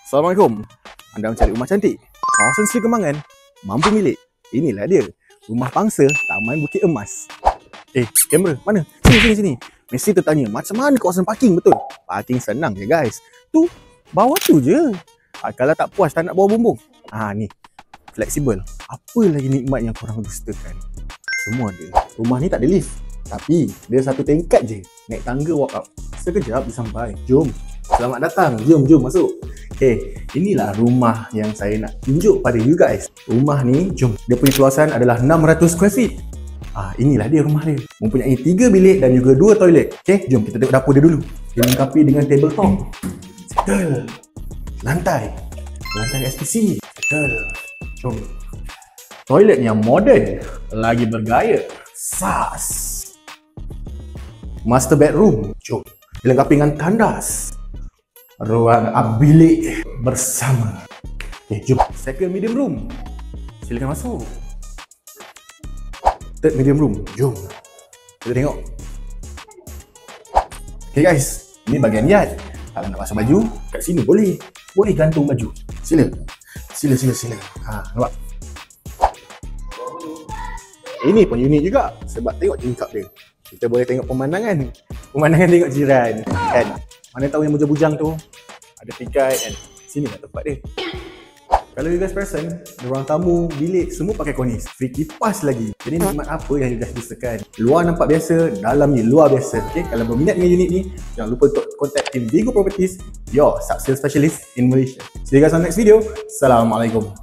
Assalamualaikum. Anda mencari rumah cantik, kawasan Seri Kembangan, mampu milik. Inilah dia, rumah pangsa Taman Bukit Emas. Kamera, mana? Sini. Mesti tertanya, macam mana kawasan parking betul? Parking senang je guys. Tu, bawah tu je. Kalau tak puas, tak nak bawa bumbung. Ni, fleksibel. Apa lagi nikmat yang korang dustakan? Semua ada. Rumah ni tak ada lift, tapi dia satu tingkat je. Naik tangga walk up. Sekejap dia sampai. Jom. Selamat datang. Jom masuk. Inilah rumah yang saya nak tunjuk pada you guys. Rumah ni, jom. Dia punya keluasan adalah 600 square feet. Inilah dia rumah dia. Mempunyai 3 bilik dan juga 2 toilet. Jom kita tengok dapur dia dulu. Dilengkapi dengan table top. Settle. Lantai SPC. Settle. Jom. Toilet yang moden, lagi bergaya. Sas. Master bedroom. Jom. Dilengkapi dengan tandas. Ruang bilik bersama. Jom. Second medium room. Silakan masuk. Third medium room. Jom. Kita tengok. Guys, ini bahagian yard. Kalau nak pasang baju, kat sini boleh. Boleh gantung baju. Sila. Nampak? Ini pun unik juga sebab tengok tingkap dia. Kita boleh tengok pemandangan tengok jiran kan. Mana tahu yang bujang-bujang tu ada tikai kan. Sini lah tempat dia. Kalau you guys perasan, ruang tamu, bilik semua pakai kornis. Free kipas lagi. Jadi nikmat apa yang you guys dustakan? Luar nampak biasa, dalam ni luar biasa. Kalau berminat dengan unit ni, jangan lupa untuk contact team Vigo Properties, your sub sales specialist in Malaysia. See you guys on next video. Assalamualaikum.